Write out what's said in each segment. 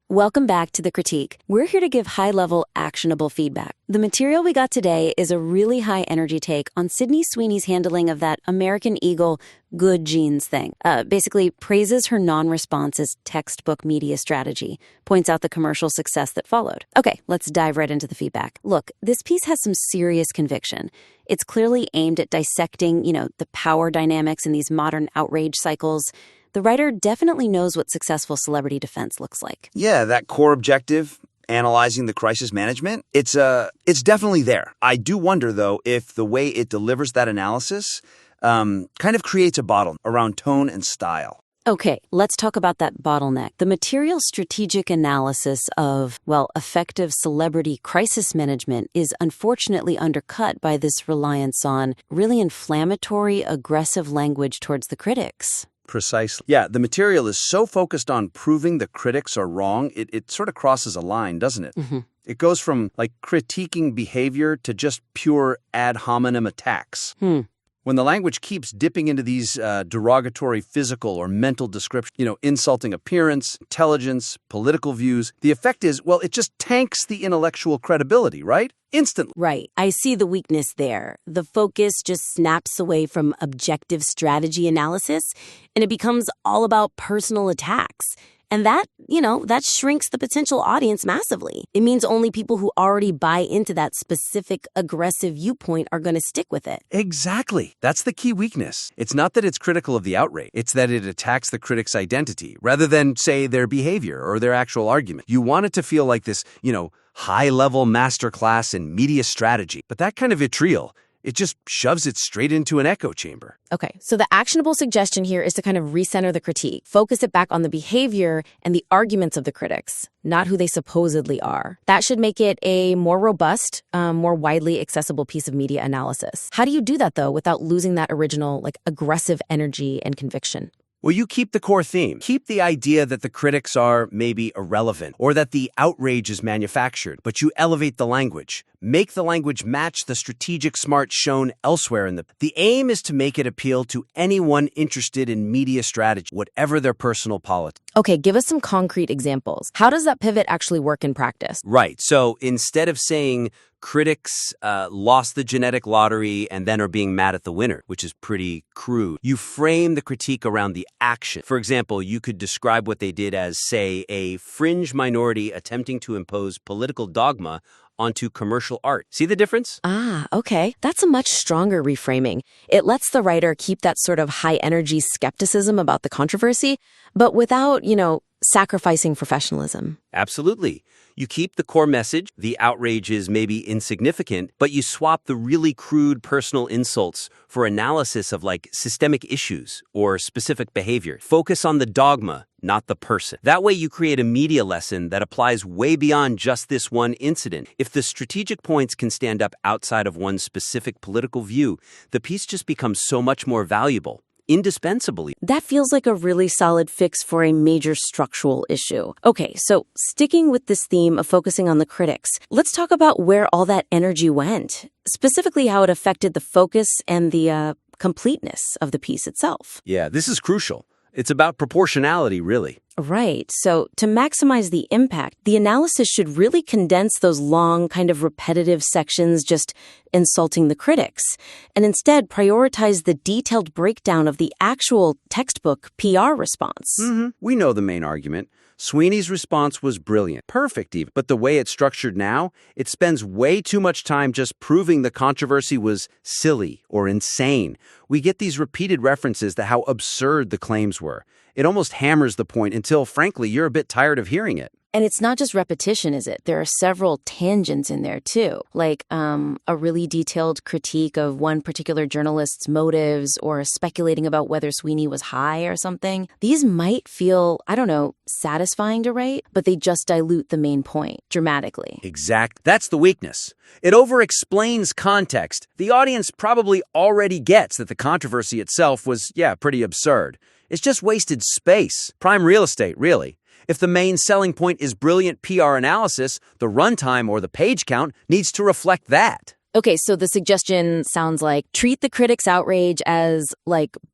Welcome back to The Critique. We're here to give high-level, actionable feedback. The material we got today is a really high-energy take on Sydney Sweeney's handling of that American Eagle good genes thing. Basically praises her non-response as textbook media strategy, points out the commercial success that followed. Okay, let's dive right into the feedback. Look, this piece has some serious conviction. It's clearly aimed at dissecting, the power dynamics in these modern outrage cycles. The writer definitely knows what successful celebrity defense looks like. Yeah, that core objective, analyzing the crisis management, it's definitely there. I do wonder, though, if the way it delivers that analysis kind of creates a bottleneck around tone and style. Okay, let's talk about that bottleneck. The material's strategic analysis of, effective celebrity crisis management is unfortunately undercut by this reliance on really inflammatory, aggressive language towards the critics. Precisely. Yeah, the material is so focused on proving the critics are wrong, it sort of crosses a line, doesn't it? Mm-hmm. It goes from, critiquing behavior to just pure ad hominem attacks. When the language keeps dipping into these derogatory physical or mental descriptions, insulting appearance, intelligence, political views, the effect is, it just tanks the intellectual credibility, right? Instantly. Right. I see the weakness there. The focus just snaps away from objective strategy analysis, and it becomes all about personal attacks. And that shrinks the potential audience massively. It means only people who already buy into that specific aggressive viewpoint are going to stick with it. Exactly. That's the key weakness. It's not that it's critical of the outrage. It's that it attacks the critic's identity rather than, say, their behavior or their actual argument. You want it to feel like this, high-level masterclass in media strategy. But that kind of vitriol, it just shoves it straight into an echo chamber. Okay, so the actionable suggestion here is to kind of recenter the critique, focus it back on the behavior and the arguments of the critics, not who they supposedly are. That should make it a more robust, more widely accessible piece of media analysis. How do you do that, though, without losing that original, aggressive energy and conviction? Well, you keep the core theme. Keep the idea that the critics are maybe irrelevant or that the outrage is manufactured, but you elevate the language. Make the language match the strategic smarts shown elsewhere in the aim is to make it appeal to anyone interested in media strategy, whatever their personal politics. Okay, give us some concrete examples. How does that pivot actually work in practice? Right. So instead of saying critics lost the genetic lottery and then are being mad at the winner, which is pretty crude, you frame the critique around the action. For example, you could describe what they did as, say, a fringe minority attempting to impose political dogma onto commercial art. See the difference? Ah, okay. That's a much stronger reframing. It lets the writer keep that sort of high-energy skepticism about the controversy, but without, sacrificing professionalism. Absolutely. You keep the core message, the outrage is maybe insignificant, but you swap the really crude personal insults for analysis of systemic issues or specific behavior. Focus on the dogma, not the person. That way you create a media lesson that applies way beyond just this one incident. If the strategic points can stand up outside of one specific political view, the piece just becomes so much more valuable. Indispensably. That feels like a really solid fix for a major structural issue. Okay, so sticking with this theme of focusing on the critics, let's talk about where all that energy went, specifically how it affected the focus and the completeness of the piece itself. Yeah, this is crucial. It's about proportionality, really. Right. So to maximize the impact, the analysis should really condense those long, kind of repetitive sections just insulting the critics, and instead prioritize the detailed breakdown of the actual textbook PR response. Mm-hmm. We know the main argument. Sweeney's response was brilliant, perfect even, but the way it's structured now, it spends way too much time just proving the controversy was silly or insane. We get these repeated references to how absurd the claims were. It almost hammers the point until, frankly, you're a bit tired of hearing it. And it's not just repetition, is it? There are several tangents in there, too, like a really detailed critique of one particular journalist's motives or speculating about whether Sweeney was high or something. These might feel, satisfying to write, but they just dilute the main point dramatically. Exact. That's the weakness. It over-explains context. The audience probably already gets that the controversy itself was, pretty absurd. It's just wasted space. Prime real estate, really. If the main selling point is brilliant PR analysis, the runtime or the page count needs to reflect that. Okay, so the suggestion sounds like treat the critics' outrage as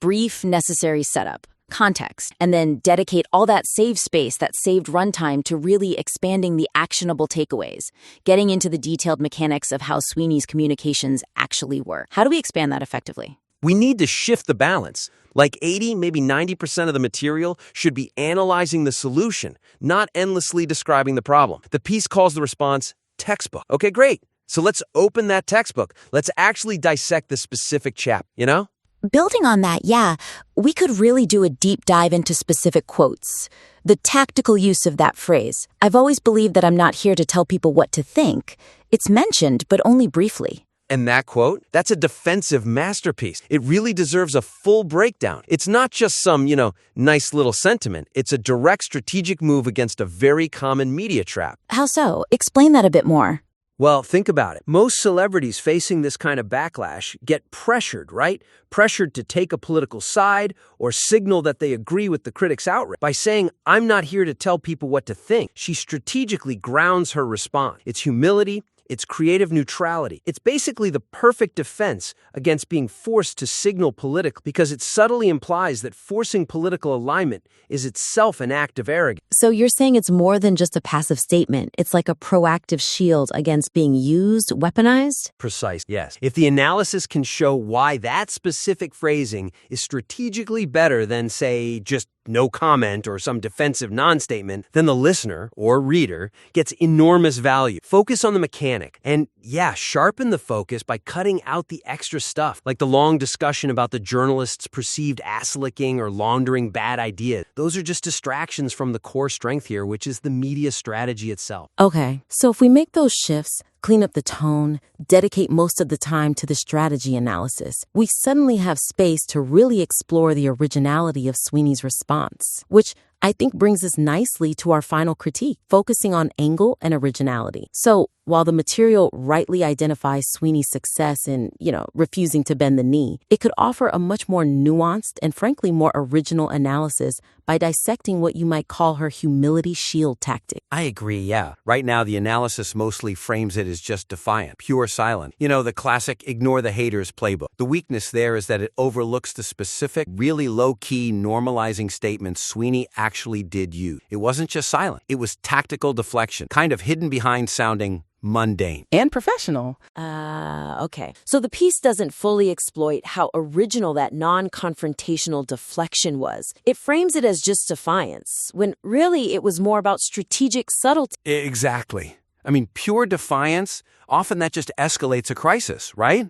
brief, necessary setup. context, and then dedicate all that saved space, that saved runtime, to really expanding the actionable takeaways, getting into the detailed mechanics of how Sweeney's communications actually work. How do we expand that effectively? We need to shift the balance. Like 80, maybe 90% of the material should be analyzing the solution, not endlessly describing the problem. The piece calls the response textbook. Okay, great. So let's open that textbook. Let's actually dissect the specific chapter, you know? Building on that, yeah, we could really do a deep dive into specific quotes. The tactical use of that phrase. I've always believed that I'm not here to tell people what to think. It's mentioned, but only briefly. And that quote, that's a defensive masterpiece. It really deserves a full breakdown. It's not just some, nice little sentiment. It's a direct strategic move against a very common media trap. How so? Explain that a bit more. Well, think about it. Most celebrities facing this kind of backlash get pressured, right? Pressured to take a political side or signal that they agree with the critics' outrage. By saying, I'm not here to tell people what to think, she strategically grounds her response. It's humility. It's creative neutrality. It's basically the perfect defense against being forced to signal political, because it subtly implies that forcing political alignment is itself an act of arrogance. So you're saying it's more than just a passive statement. It's like a proactive shield against being used, weaponized? Precise, yes. If the analysis can show why that specific phrasing is strategically better than, say, just no comment or some defensive non-statement, then the listener or reader gets enormous value. Focus on the mechanic and, sharpen the focus by cutting out the extra stuff, like the long discussion about the journalist's perceived ass-licking or laundering bad ideas. Those are just distractions from the core strength here, which is the media strategy itself. Okay, so if we make those shifts, clean up the tone, dedicate most of the time to the strategy analysis, we suddenly have space to really explore the originality of Sweeney's response, which I think brings us nicely to our final critique, focusing on angle and originality. So while the material rightly identifies Sweeney's success in, refusing to bend the knee, it could offer a much more nuanced and frankly more original analysis by dissecting what you might call her humility shield tactic. I agree, yeah. Right now, the analysis mostly frames it as just defiant, pure silent. The classic ignore the haters playbook. The weakness there is that it overlooks the specific, really low-key, normalizing statements Sweeney actually did use. It wasn't just silent. It was tactical deflection, kind of hidden behind sounding mundane. And professional. Okay. So the piece doesn't fully exploit how original that non-confrontational deflection was. It frames it as just defiance, when really it was more about strategic subtlety. Exactly. Pure defiance, often that just escalates a crisis, right?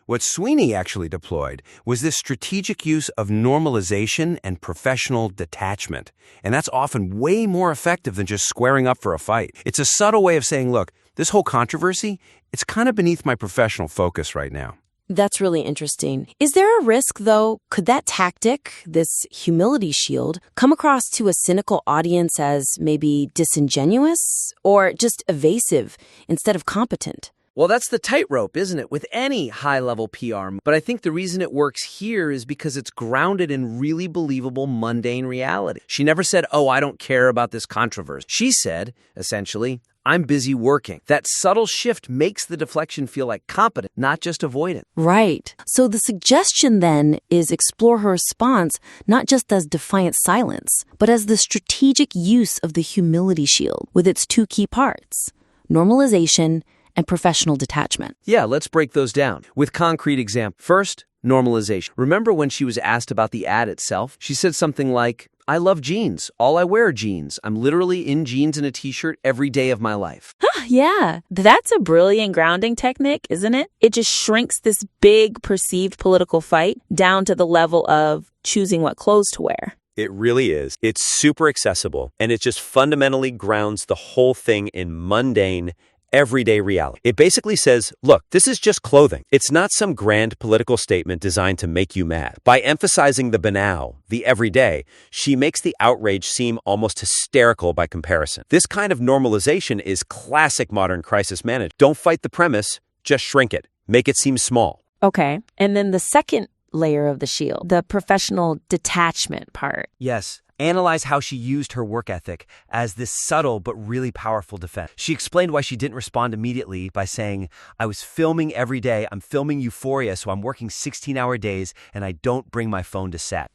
What Sweeney actually deployed was this strategic use of normalization and professional detachment. And that's often way more effective than just squaring up for a fight. It's a subtle way of saying, look, this whole controversy, it's kind of beneath my professional focus right now. That's really interesting. Is there a risk, though? Could that tactic, this humility shield, come across to a cynical audience as maybe disingenuous or just evasive instead of competent? Well, that's the tightrope, isn't it, with any high-level PR? But I think the reason it works here is because it's grounded in really believable, mundane reality. She never said, I don't care about this controversy. She said, essentially, I'm busy working. That subtle shift makes the deflection feel like competent, not just avoidant. Right. So the suggestion then is explore her response not just as defiant silence, but as the strategic use of the humility shield with its two key parts, normalization and professional detachment. Yeah, let's break those down with concrete examples. First, normalization. Remember when she was asked about the ad itself? She said something like, I love jeans. All I wear are jeans. I'm literally in jeans and a t-shirt every day of my life. Yeah, that's a brilliant grounding technique, isn't it? It just shrinks this big perceived political fight down to the level of choosing what clothes to wear. It really is. It's super accessible, and it just fundamentally grounds the whole thing in mundane, everyday reality. It basically says, look, this is just clothing. It's not some grand political statement designed to make you mad. By emphasizing the banal, the everyday, she makes the outrage seem almost hysterical by comparison. This kind of normalization is classic modern crisis management. Don't fight the premise, just shrink it. Make it seem small. Okay. And then the second layer of the shield, the professional detachment part. Yes. analyze how she used her work ethic as this subtle but really powerful defense. She explained why she didn't respond immediately by saying, I was filming every day. I'm filming Euphoria, so I'm working 16-hour days, and I don't bring my phone to set.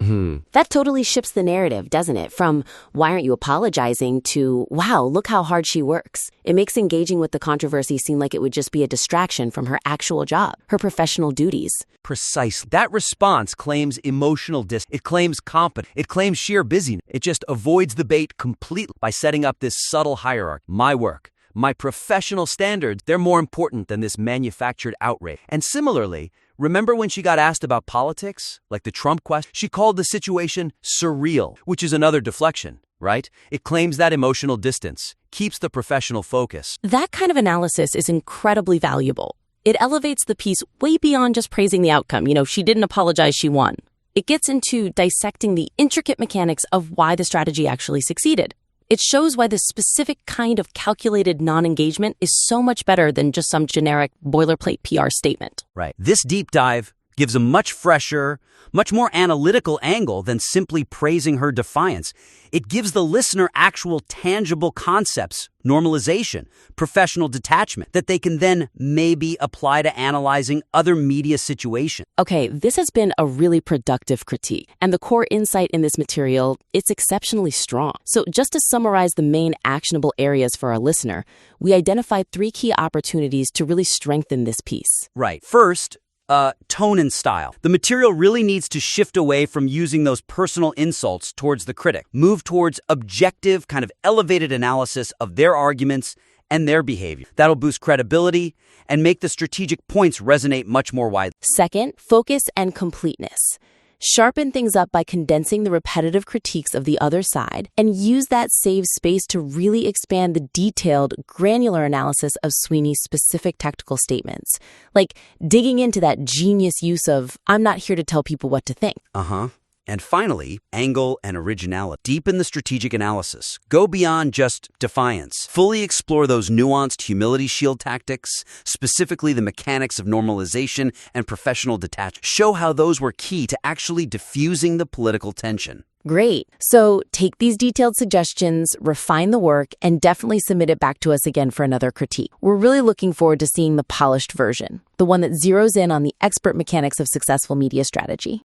That totally shifts the narrative, doesn't it? From, why aren't you apologizing, to, wow, look how hard she works. It makes engaging with the controversy seem like it would just be a distraction from her actual job, her professional duties. Precisely. That response claims emotional distance. It claims competence. It claims sheer busyness. It just avoids the bait completely by setting up this subtle hierarchy. My work, my professional standards, they're more important than this manufactured outrage. And similarly, remember when she got asked about politics, like the Trump question? She called the situation surreal, which is another deflection, right? It claims that emotional distance, keeps the professional focus. That kind of analysis is incredibly valuable. It elevates the piece way beyond just praising the outcome. She didn't apologize, she won. It gets into dissecting the intricate mechanics of why the strategy actually succeeded. It shows why this specific kind of calculated non-engagement is so much better than just some generic boilerplate PR statement. Right. This deep dive gives a much fresher, much more analytical angle than simply praising her defiance. It gives the listener actual tangible concepts, normalization, professional detachment, that they can then maybe apply to analyzing other media situations. Okay, this has been a really productive critique, and the core insight in this material, it's exceptionally strong. So just to summarize the main actionable areas for our listener, we identified 3 key opportunities to really strengthen this piece. Right. First, tone and style. The material really needs to shift away from using those personal insults towards the critic. Move towards objective, kind of elevated analysis of their arguments and their behavior. That'll boost credibility and make the strategic points resonate much more widely. Second, focus and completeness. Sharpen things up by condensing the repetitive critiques of the other side and use that saved space to really expand the detailed, granular analysis of Sweeney's specific tactical statements. Like digging into that genius use of, I'm not here to tell people what to think. And finally, angle and originality. Deepen the strategic analysis. Go beyond just defiance. Fully explore those nuanced humility shield tactics, specifically the mechanics of normalization and professional detachment. Show how those were key to actually diffusing the political tension. Great. So take these detailed suggestions, refine the work, and definitely submit it back to us again for another critique. We're really looking forward to seeing the polished version, the one that zeroes in on the expert mechanics of successful media strategy.